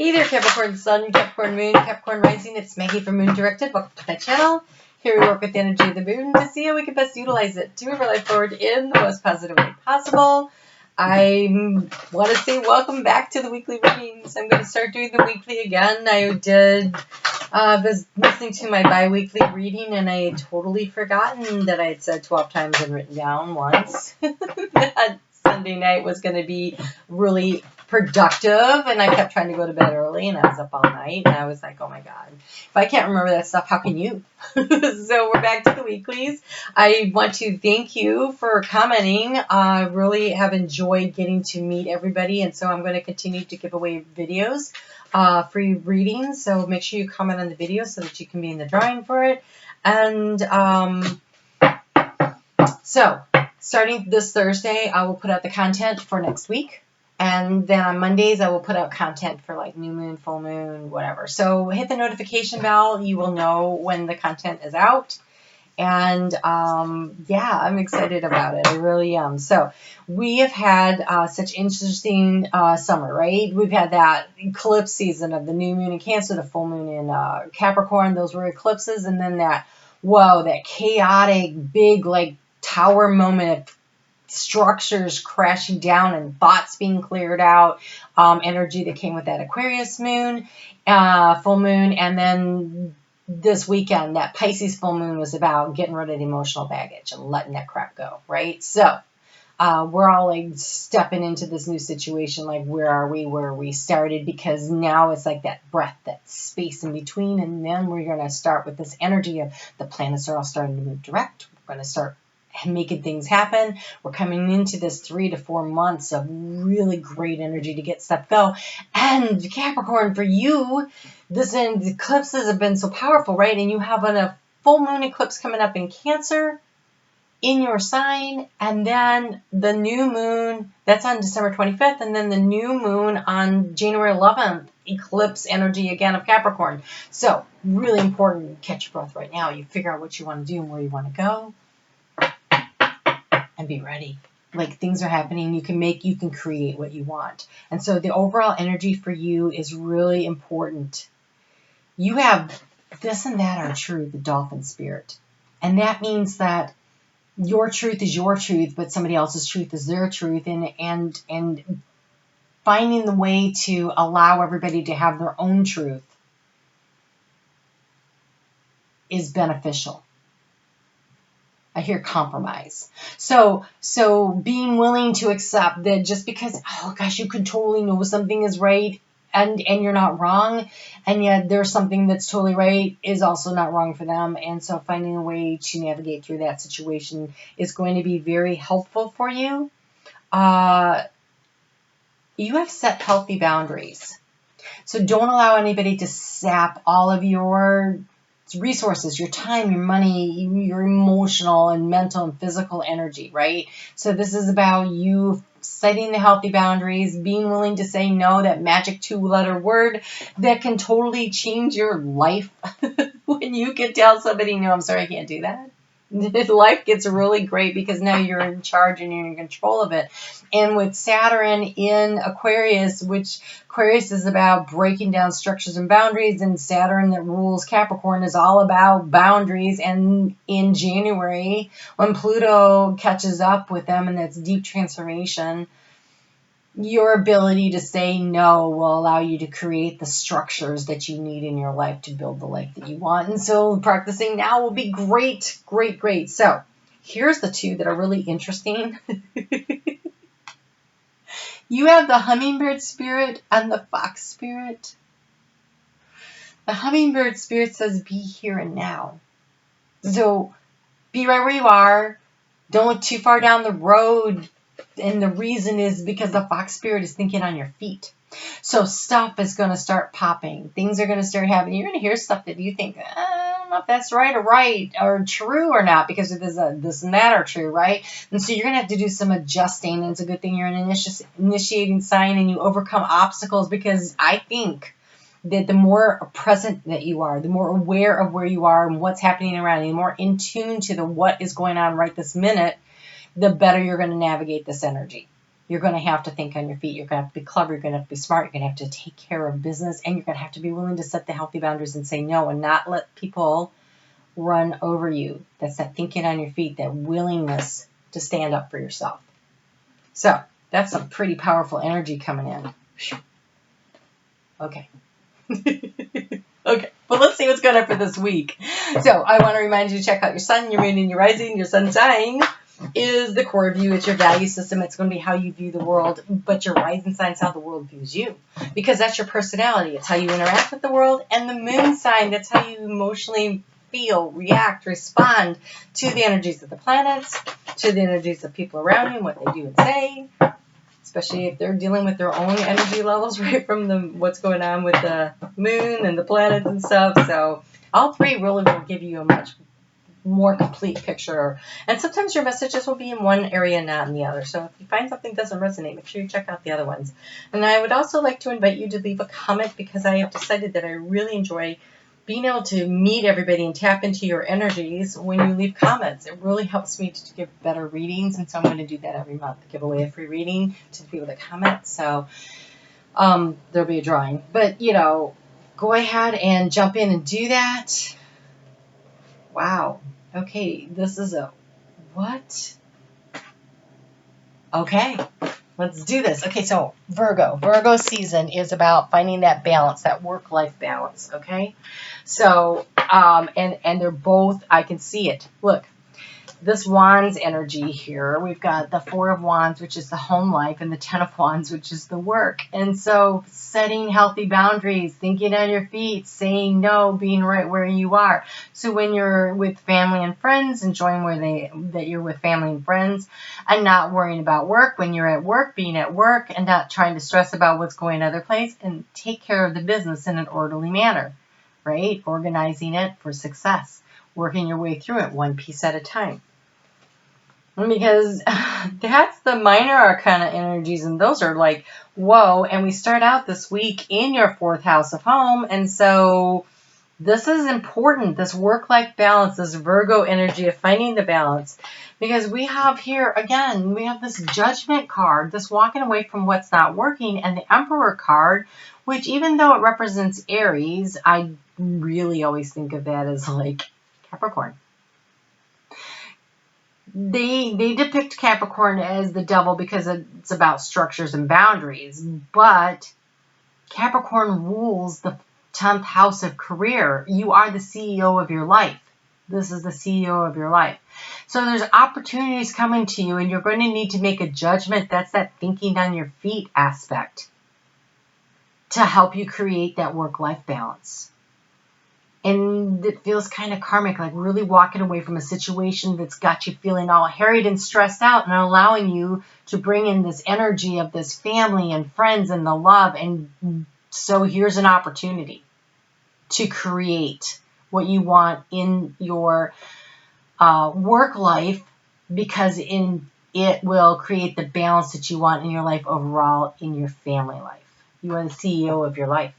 Hey there, Capricorn Sun, Capricorn Moon, Capricorn Rising. It's Maggie from Moon Directed. Welcome to my channel. Here we work with the energy of the moon to see how we can best utilize it to move our life forward in the most positive way possible. I want to say welcome back to the weekly readings. I'm going to start doing the weekly again. I was listening to my bi-weekly reading and I had totally forgotten that I had said 12 times and written down once that Sunday night was going to be really productive, and I kept trying to go to bed early and I was up all night and I was like, oh my god, if I can't remember that stuff, how can you? So we're back to the weeklies. I want to thank you for commenting. I really have enjoyed getting to meet everybody, and so I'm going to continue to give away videos, free readings, so make sure you comment on the video so that you can be in the drawing for it. And so starting this Thursday, I will put out the content for next week. And then on Mondays, I will put out content for like new moon, full moon, whatever. So hit the notification bell. You will know when the content is out. And yeah, I'm excited about it. I really am. So we have had such interesting summer, right? We've had that eclipse season of the new moon in Cancer, the full moon in Capricorn. Those were eclipses. And then that chaotic, big, like tower moment of structures crashing down and thoughts being cleared out, energy that came with that Aquarius moon, full moon. And then this weekend, that Pisces full moon was about getting rid of the emotional baggage and letting that crap go, right? So we're all like stepping into this new situation, like where are we, where we started, because now it's like that breath, that space in between. And then we're going to start with this energy of the planets are all starting to move direct. We're going to start making things happen. We're coming into this 3 to 4 months of really great energy to get stuff go. And Capricorn, for you, the eclipses have been so powerful, right? And you have a full moon eclipse coming up in Cancer in your sign, and then the new moon, that's on December 25th, and then the new moon on January 11th, eclipse energy again of Capricorn. So really important, catch your breath right now. You figure out what you want to do and where you want to go. And be ready. Like things are happening. You can create what you want. And so the overall energy for you is really important. You have this and that are true, the dolphin spirit. And that means that your truth is your truth, but somebody else's truth is their truth. And finding the way to allow everybody to have their own truth is beneficial. I hear compromise. So being willing to accept that just because, oh gosh, you could totally know something is right and you're not wrong, and yet there's something that's totally right is also not wrong for them. And so finding a way to navigate through that situation is going to be very helpful for you. You have set healthy boundaries. So don't allow anybody to sap all of your resources, your time, your money, your emotional and mental and physical energy, right? So this is about you setting the healthy boundaries, being willing to say no, that magic 2-letter word that can totally change your life. When you can tell somebody, no, I'm sorry, I can't do that. Life gets really great because now you're in charge and you're in control of it. And with Saturn in Aquarius, which Aquarius is about breaking down structures and boundaries, and Saturn that rules Capricorn is all about boundaries. And in January, when Pluto catches up with them, and that's deep transformation, your ability to say no will allow you to create the structures that you need in your life to build the life that you want. And so practicing now will be great, great, great. So here's the two that are really interesting. You have the hummingbird spirit and the fox spirit. The hummingbird spirit says be here and now. So be right where you are. Don't look too far down the road. And the reason is because the fox spirit is thinking on your feet. So stuff is going to start popping. Things are going to start happening. You're going to hear stuff that you think, I don't know if that's right or true or not, because it is this and that are true, right? And so you're going to have to do some adjusting. And it's a good thing you're an initiating sign and you overcome obstacles, because I think that the more present that you are, the more aware of where you are and what's happening around you, the more in tune to what is going on right this minute, the better you're going to navigate this energy. You're going to have to think on your feet. You're going to have to be clever. You're going to have to be smart. You're going to have to take care of business. And you're going to have to be willing to set the healthy boundaries and say no and not let people run over you. That's that thinking on your feet, that willingness to stand up for yourself. So that's some pretty powerful energy coming in. Okay. Okay, well, let's see what's going on for this week. So I want to remind you to check out your sun, your moon, and your rising. Your sun sign is the core of you. It's your value system. It's going to be how you view the world. But your rising sign is how the world views you, because that's your personality. It's how you interact with the world. And the moon sign, that's how you emotionally feel, react, respond to the energies of the planets, to the energies of people around you, and what they do and say. Especially if they're dealing with their own energy levels, right, from what's going on with the moon and the planets and stuff. So all three really will give you a much more complete picture. And sometimes your messages will be in one area and not in the other. So if you find something doesn't resonate, make sure you check out the other ones. And I would also like to invite you to leave a comment, because I have decided that I really enjoy being able to meet everybody and tap into your energies when you leave comments. It really helps me to give better readings, and so I'm going to do that every month, give away a free reading to the people that comment. So there'll be a drawing. But, go ahead and jump in and do that. Wow. Okay, this is a what? Okay. Let's do this. Okay, so Virgo season is about finding that balance, that work-life balance, okay? So, and they're both, I can see it. Look, this Wands energy here, we've got the Four of Wands, which is the home life, and the Ten of Wands, which is the work. And so setting healthy boundaries, thinking on your feet, saying no, being right where you are. So when you're with family and friends, enjoying that you're with family and friends, and not worrying about work. When you're at work, being at work, and not trying to stress about what's going on other place, and take care of the business in an orderly manner, right? Organizing it for success, working your way through it one piece at a time. Because that's the minor arcana energies, and those are like, whoa. And we start out this week in your fourth house of home, and so this is important, this work-life balance, this Virgo energy of finding the balance. Because we have here, again, we have this Judgment card, this walking away from what's not working, and the Emperor card, which even though it represents Aries, I really always think of that as like Capricorn. They depict Capricorn as the devil because it's about structures and boundaries, but Capricorn rules the 10th house of career. You are the CEO of your life. This is the CEO of your life. So there's opportunities coming to you, and you're going to need to make a judgment. That's that thinking on your feet aspect to help you create that work-life balance. And it feels kind of karmic, like really walking away from a situation that's got you feeling all harried and stressed out, and allowing you to bring in this energy of this family and friends and the love. And so here's an opportunity to create what you want in your work life, because it will create the balance that you want in your life overall, in your family life. You are the CEO of your life.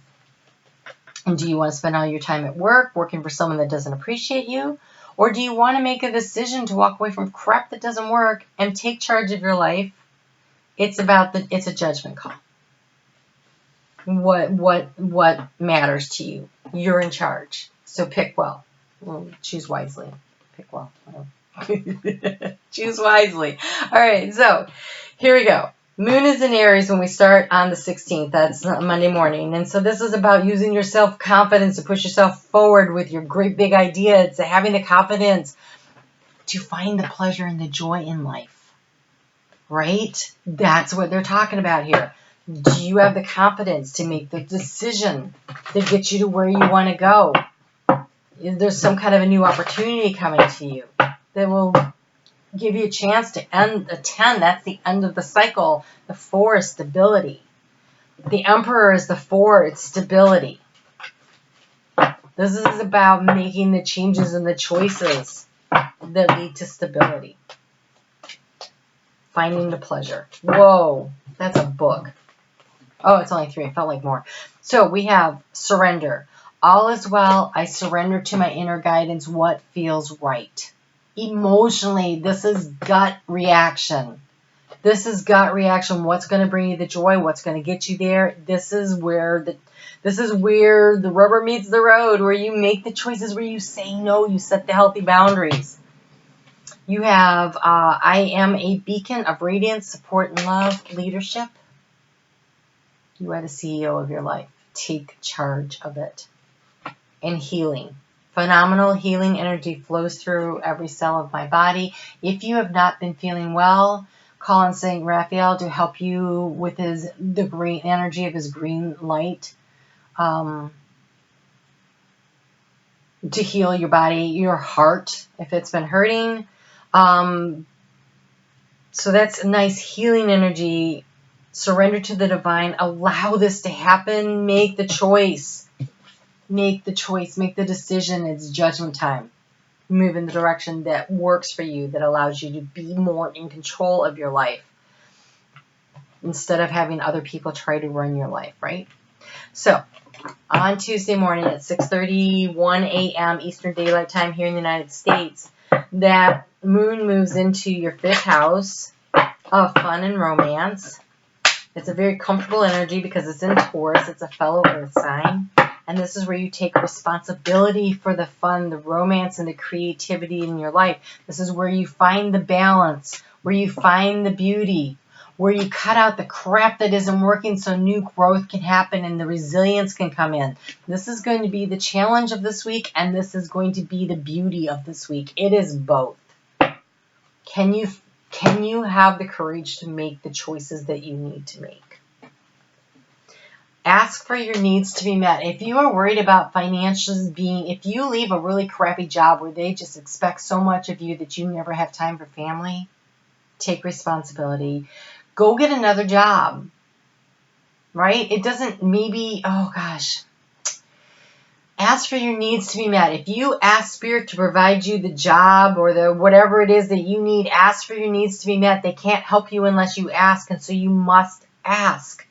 And do you want to spend all your time at work, working for someone that doesn't appreciate you? Or do you want to make a decision to walk away from crap that doesn't work and take charge of your life? It's a judgment call. What matters to you? You're in charge. So pick well. Choose wisely. Pick well. Choose wisely. All right, so here we go. Moon is in Aries when we start on the 16th. That's Monday morning. And so this is about using your self-confidence to push yourself forward with your great big idea. It's having the confidence to find the pleasure and the joy in life. Right? That's what they're talking about here. Do you have the confidence to make the decision that gets you to where you want to go? Is there some kind of a new opportunity coming to you that will give you a chance to end a 10? That's the end of the cycle. The 4 is stability. The Emperor is the 4. It's stability. This is about making the changes and the choices that lead to stability. Finding the pleasure. Whoa, that's a book. Oh, it's only 3. It felt like more. So we have surrender. All is well. I surrender to my inner guidance. What feels right? Emotionally, this is gut reaction. This is gut reaction. What's going to bring you the joy? What's going to get you there? This is where the rubber meets the road, where you make the choices, where you say no, you set the healthy boundaries. You have, I am a beacon of radiance, support, and love, leadership. You are the CEO of your life. Take charge of it. And healing. Phenomenal healing energy flows through every cell of my body. If you have not been feeling well, call on St. Raphael to help you with the green energy of his green light. To heal your body, your heart, if it's been hurting. So that's a nice healing energy. Surrender to the divine. Allow this to happen. Make the choice. Make the choice. Make the decision. It's judgment time. Move in the direction that works for you, that allows you to be more in control of your life, instead of having other people try to run your life, right? So, on Tuesday morning at 6:31 a.m. Eastern Daylight Time here in the United States, that moon moves into your 5th house of fun and romance. It's a very comfortable energy because it's in Taurus. It's a fellow earth sign. And this is where you take responsibility for the fun, the romance, and the creativity in your life. This is where you find the balance, where you find the beauty, where you cut out the crap that isn't working so new growth can happen and the resilience can come in. This is going to be the challenge of this week, and this is going to be the beauty of this week. It is both. Can you have the courage to make the choices that you need to make? Ask for your needs to be met. If you are worried about financials if you leave a really crappy job where they just expect so much of you that you never have time for family, take responsibility. Go get another job, right? It doesn't ask for your needs to be met. If you ask Spirit to provide you the job or the whatever it is that you need, ask for your needs to be met. They can't help you unless you ask, and so you must ask.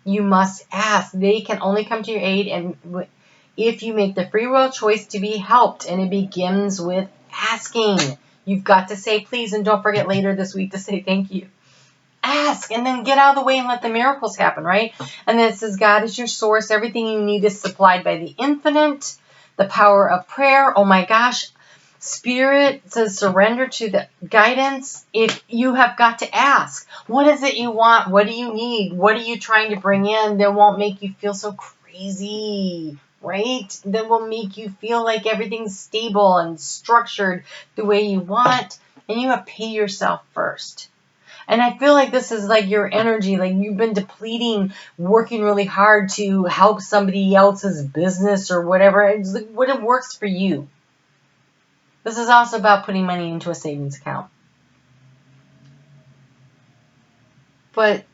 You must ask. They can only come to your aid and if you make the free will choice to be helped, and it begins with asking. You've got to say please, and don't forget later this week to say thank you. Ask, and then get out of the way and let the miracles happen, right? And then it says God is your source. Everything you need is supplied by the infinite. The power of prayer. Oh my gosh. Spirit says surrender to the guidance. If you have got to ask, what is it you want? What do you need? What are you trying to bring in that won't make you feel so crazy, right? That will make you feel like everything's stable and structured the way you want. And you have to pay yourself first. And I feel like this is like your energy, like you've been depleting, working really hard to help somebody else's business or whatever. It's like what it works for you. This is also about putting money into a savings account. But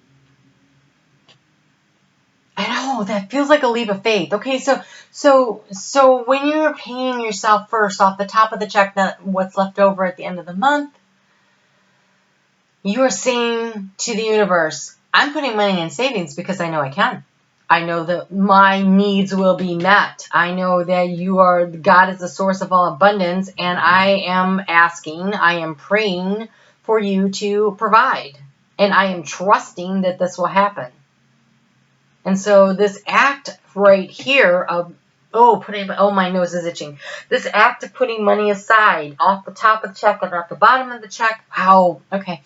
I know that feels like a leap of faith. Okay, so when you're paying yourself first off the top of the check, that what's left over at the end of the month, you are saying to the universe, I'm putting money in savings because I know I can. I know that my needs will be met. I know that God is the source of all abundance, and I am asking, I am praying for you to provide. And I am trusting that this will happen. And so this act right here of, my nose is itching. This act of putting money aside off the top of the check and off the bottom of the check, wow, okay.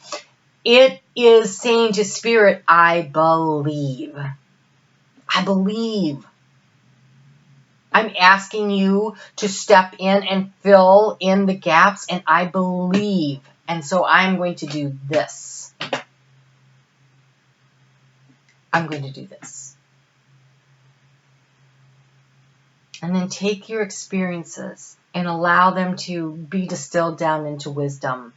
It is saying to Spirit, I believe. I believe. I'm asking you to step in and fill in the gaps, and I believe. And so I'm going to do this. I'm going to do this. And then take your experiences and allow them to be distilled down into wisdom.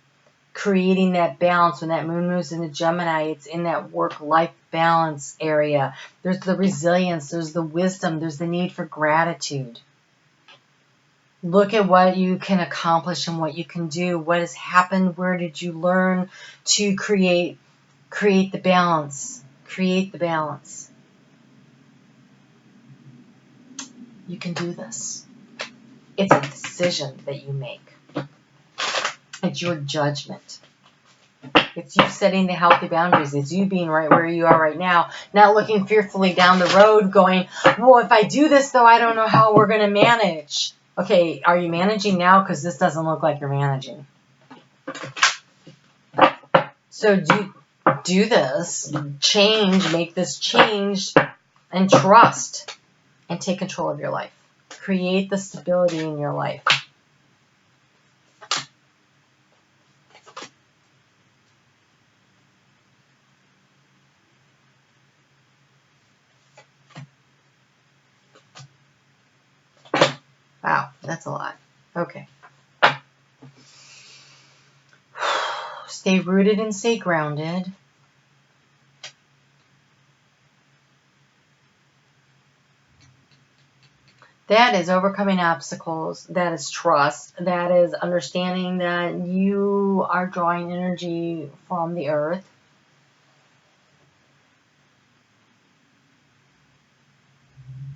Creating that balance. When that moon moves into Gemini, it's in that work-life balance area. There's the resilience, there's the wisdom, there's the need for gratitude. Look at what you can accomplish and what you can do. What has happened? Where did you learn to create the balance? Create the balance. You can do this. It's a decision that you make. It's your judgment. It's you setting the healthy boundaries. It's you being right where you are right now, not looking fearfully down the road going, well, if I do this, though, I don't know how we're going to manage. Okay, are you managing now? Because this doesn't look like you're managing. So do this, change, make this change, and trust, and take control of your life. Create the stability in your life. Wow, that's a lot. Okay. Stay rooted and stay grounded. That is overcoming obstacles. That is trust. That is understanding that you are drawing energy from the earth.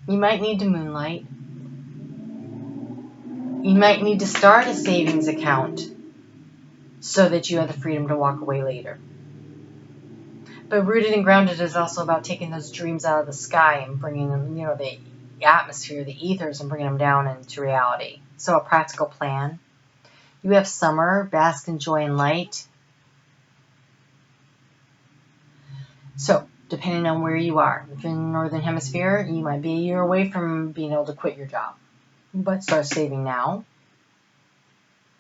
You might need to moonlight. You might need to start a savings account so that you have the freedom to walk away later. But rooted and grounded is also about taking those dreams out of the sky and bringing them, the atmosphere, the ethers, and bringing them down into reality. So a practical plan. You have summer, bask in joy and light. So depending on where you are, if you're in the Northern Hemisphere, you might be a year away from being able to quit your job. But start saving now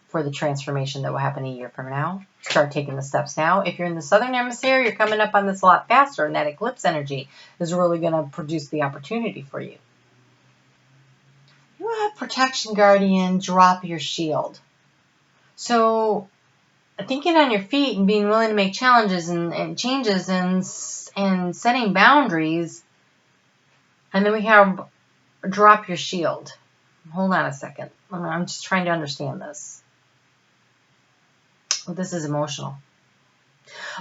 for the transformation that will happen a year from now. Start taking the steps now. If you're in the Southern Hemisphere, you're coming up on this a lot faster, and that eclipse energy is really going to produce the opportunity for you. You have protection guardian, drop your shield. So thinking on your feet and being willing to make challenges and changes and setting boundaries. And then we have drop your shield. Hold on a second. I'm just trying to understand this. Well, this is emotional.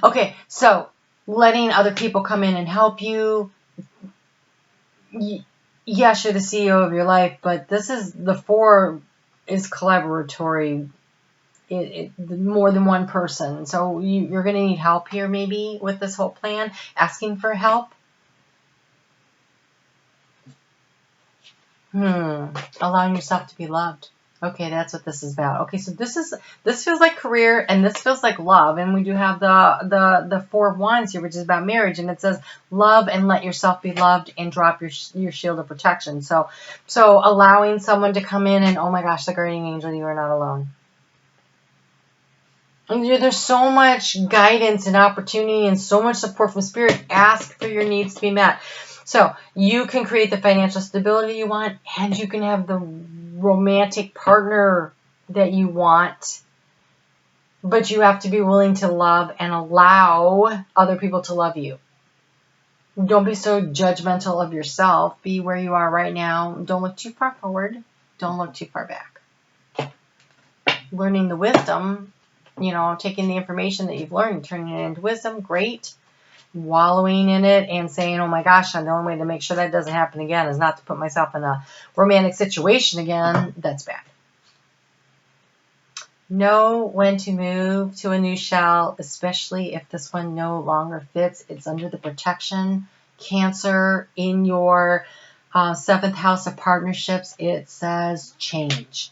Okay, so letting other people come in and help you. Yes, you're the CEO of your life, but this is the 4 is collaboratory. More than one person. So you're going to need help here maybe with this whole plan. Asking for help. Allowing yourself to be loved. Okay, that's what this is about. Okay, so this feels like career and this feels like love. And we do have the 4 of Wands here, which is about marriage. And it says love and let yourself be loved and drop your shield of protection. So allowing someone to come in and, oh my gosh, the guardian angel, you are not alone. And there's so much guidance and opportunity and so much support from spirit. Ask for your needs to be met. So you can create the financial stability you want, and you can have the romantic partner that you want. But you have to be willing to love and allow other people to love you. Don't be so judgmental of yourself. Be where you are right now. Don't look too far forward. Don't look too far back. Learning the wisdom, taking the information that you've learned and turning it into wisdom, great. Wallowing in it and saying, oh my gosh, the only way to make sure that doesn't happen again is not to put myself in a romantic situation again. That's bad. Know when to move to a new shell, especially if this one no longer fits. It's under the protection. Cancer in your 7th house of partnerships. It says change.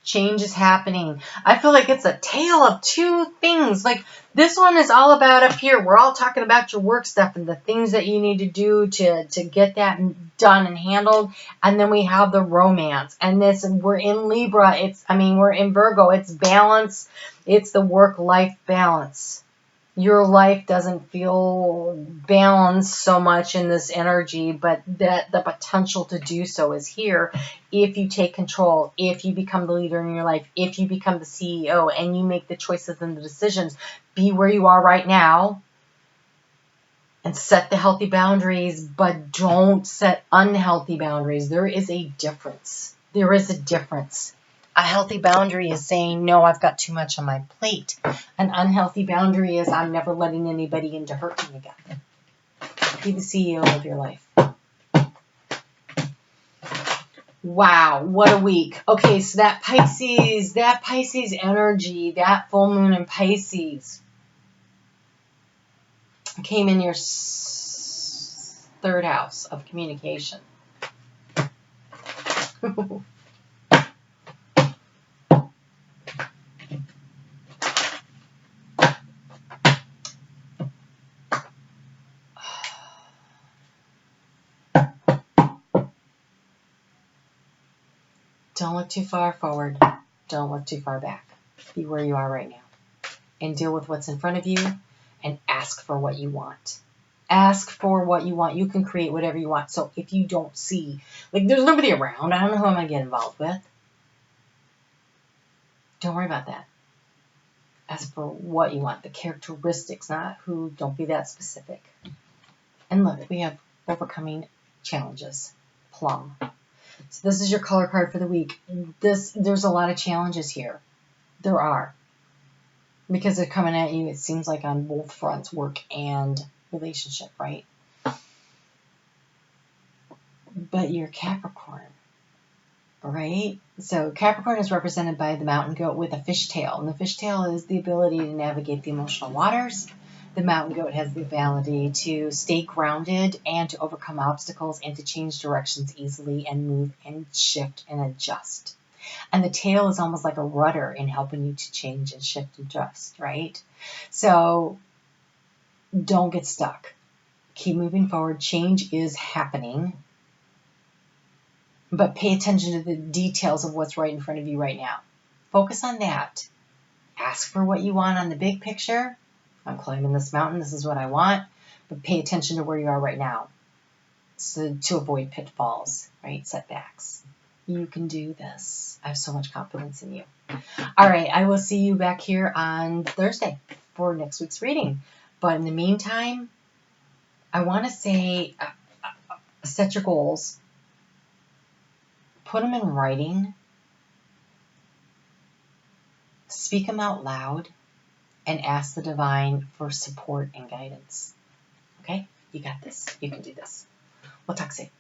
Change is happening. I feel like it's a tale of 2 things. Like this one is all about up here. We're all talking about your work stuff and the things that you need to do to get that done and handled. And then we have the romance. And we're in Libra. We're in Virgo. It's balance. It's the work-life balance. Your life doesn't feel balanced so much in this energy, but that the potential to do so is here if you take control, if you become the leader in your life, if you become the CEO and you make the choices and the decisions. Be where you are right now and set the healthy boundaries, but don't set unhealthy boundaries. There is a difference. There is a difference. A healthy boundary is saying, no, I've got too much on my plate. An unhealthy boundary is, I'm never letting anybody in to hurt me again. Be the CEO of your life. Wow, what a week. Okay, so that Pisces energy, that full moon in Pisces. came in your third house of communication. Don't look too far forward. Don't look too far back. Be where you are right now. And deal with what's in front of you and ask for what you want. Ask for what you want. You can create whatever you want. So if you don't see, like there's nobody around, I don't know who I'm going to get involved with. Don't worry about that. Ask for what you want. The characteristics, not who. Don't be that specific. And look, we have overcoming challenges. Plum. So this is your color card for the week. There's a lot of challenges here. There are. Because they're coming at you, it seems like on both fronts, work and relationship, right? But you're Capricorn, right? So Capricorn is represented by the mountain goat with a fishtail. And the fishtail is the ability to navigate the emotional waters. The mountain goat has the ability to stay grounded and to overcome obstacles and to change directions easily and move and shift and adjust. And the tail is almost like a rudder in helping you to change and shift and adjust, right? So don't get stuck. Keep moving forward. Change is happening. But pay attention to the details of what's right in front of you right now. Focus on that. Ask for what you want on the big picture. I'm climbing this mountain. This is what I want. But pay attention to where you are right now. So to avoid pitfalls, right? Setbacks. You can do this. I have so much confidence in you. All right. I will see you back here on Thursday for next week's reading. But in the meantime, I want to say set your goals. Put them in writing. Speak them out loud. And ask the divine for support and guidance. Okay? You got this. You can do this. We'll talk soon.